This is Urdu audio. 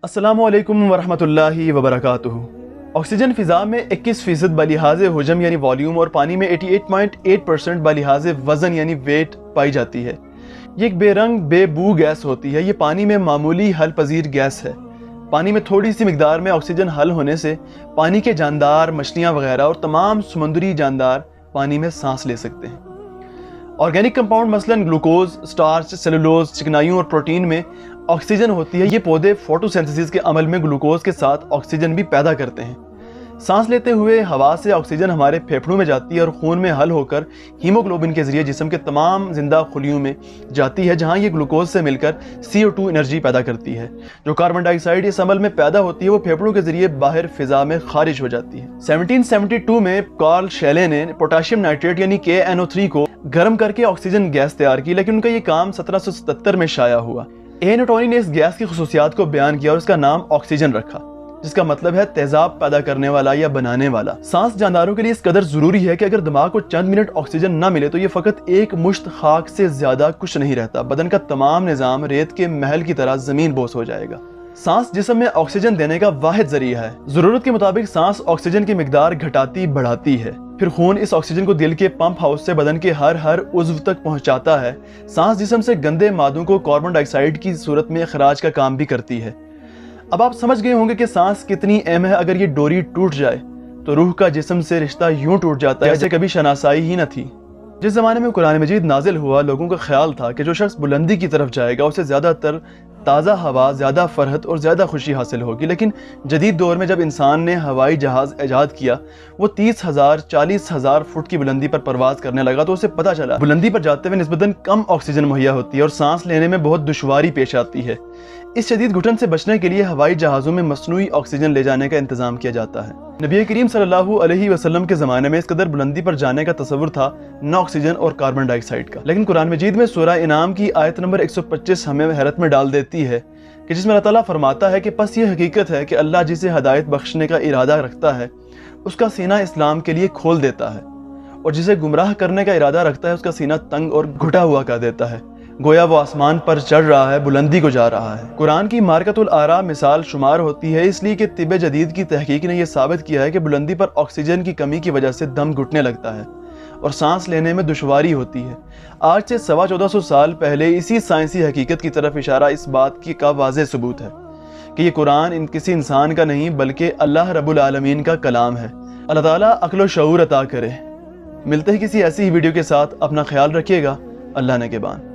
السلام علیکم ورحمۃ اللہ وبرکاتہ۔ آکسیجن فضا میں 21% بلحاظ حجم یعنی والیوم اور پانی میں 88.8% بلحاظ وزن یعنی ویٹ پائی جاتی ہے۔ یہ ایک بے رنگ بے بو گیس ہوتی ہے۔ یہ پانی میں معمولی حل پذیر گیس ہے۔ پانی میں تھوڑی سی مقدار میں آکسیجن حل ہونے سے پانی کے جاندار، مچھلیاں وغیرہ اور تمام سمندری جاندار پانی میں سانس لے سکتے ہیں۔ آرگینک کمپاؤنڈ مثلاً گلوکوز، سٹارچ، سیلولوز، چکنائیوں اور پروٹین میں آکسیجن ہوتی ہے۔ یہ پودے فوٹو سینتھیسس کے عمل میں گلوکوز کے ساتھ آکسیجن بھی پیدا کرتے ہیں۔ سانس لیتے ہوئے ہوا سے آکسیجن ہمارے پھیپھڑوں میں جاتی ہے اور خون میں حل ہو کر ہیموگلوبن کے ذریعے جسم کے تمام زندہ خلیوں میں جاتی ہے، جہاں یہ گلوکوز سے مل کر CO2 انرجی پیدا کرتی ہے۔ جو کاربن ڈائی آکسائڈ اس عمل میں پیدا ہوتی ہے وہ پھیپھڑوں کے ذریعے باہر فضا میں خارج ہو جاتی ہے۔ 1772 میں کارل شیلے نے پوٹاشیم نائٹریٹ یعنی KNO3 کو گرم کر کے آکسیجن گیس تیار کی، لیکن ان کا یہ کام 1777 میں شائع ہوا۔ نوٹونی نے اس گیس کی خصوصیات کو بیان کیا اور اس کا نام آکسیجن رکھا، جس کا مطلب ہے تیزاب پیدا کرنے والا یا بنانے والا۔ سانس جانداروں کے لیے اس قدر ضروری ہے کہ اگر دماغ کو چند منٹ آکسیجن نہ ملے تو یہ فقط ایک مشت خاک سے زیادہ کچھ نہیں رہتا، بدن کا تمام نظام ریت کے محل کی طرح زمین بوس ہو جائے گا۔ سانس جسم میں آکسیجن دینے کا واحد ذریعہ ہے۔ ضرورت کے مطابق سانس آکسیجن کی مقدار گھٹاتی بڑھاتی ہے، پھر خون اس آکسیجن کو دل کے پمپ ہاؤس سے بدن کے ہر عضو تک پہنچاتا ہے۔ سانس جسم سے گندے مادوں کو کاربن ڈائی آکسائڈ کی صورت میں اخراج کا کام بھی کرتی ہے۔ اب آپ سمجھ گئے ہوں گے کہ سانس کتنی اہم ہے۔ اگر یہ ڈوری ٹوٹ جائے تو روح کا جسم سے رشتہ یوں ٹوٹ جاتا ہے جیسے کبھی شناسائی ہی نہ تھی۔ جس زمانے میں قرآن مجید نازل ہوا، لوگوں کا خیال تھا کہ جو شخص بلندی کی طرف جائے گا اسے زیادہ تر تازہ ہوا، زیادہ فرحت اور زیادہ خوشی حاصل ہوگی۔ لیکن جدید دور میں جب انسان نے ہوائی جہاز ایجاد کیا، وہ 30,000 40,000 فٹ کی بلندی پر پرواز کرنے لگا تو اسے پتہ چلا بلندی پر جاتے ہوئے نسبتاً کم آکسیجن مہیا ہوتی ہے اور سانس لینے میں بہت دشواری پیش آتی ہے۔ اس شدید گھٹن سے بچنے کے لیے ہوائی جہازوں میں مصنوعی آکسیجن لے جانے کا انتظام کیا جاتا ہے۔ نبی کریم صلی اللہ علیہ وسلم کے زمانے میں اس قدر بلندی پر جانے کا تصور تھا نہ آکسیجن اور کاربن ڈائی آکسائڈ کا، لیکن قرآن مجید میں سورہ انعام کی آیت نمبر 125 ہمیں حیرت میں ڈال دیتی ہے کہ جس میں اللہ تعالیٰ فرماتا ہے کہ پس یہ حقیقت ہے کہ اللہ جسے ہدایت بخشنے کا ارادہ رکھتا ہے اس کا سینہ اسلام کے لیے کھول دیتا ہے، اور جسے گمراہ کرنے کا ارادہ رکھتا ہے اس کا سینہ تنگ اور گھٹا ہوا کر دیتا ہے، گویا وہ آسمان پر چڑھ رہا ہے، بلندی کو جا رہا ہے۔ قرآن کی مارکۃ الآراء مثال شمار ہوتی ہے، اس لیے کہ طب جدید کی تحقیق نے یہ ثابت کیا ہے کہ بلندی پر آکسیجن کی کمی کی وجہ سے دم گھٹنے لگتا ہے اور سانس لینے میں دشواری ہوتی ہے۔ آج سے 1450 سال پہلے اسی سائنسی حقیقت کی طرف اشارہ اس بات کی کا واضح ثبوت ہے کہ یہ قرآن کسی انسان کا نہیں بلکہ اللہ رب العالمین کا کلام ہے۔ اللہ تعالیٰ عقل و شعور عطا کرے۔ ملتے ہیں کسی ایسی ہی ویڈیو کے ساتھ، اپنا خیال رکھیے گا۔ اللہ نگہبان۔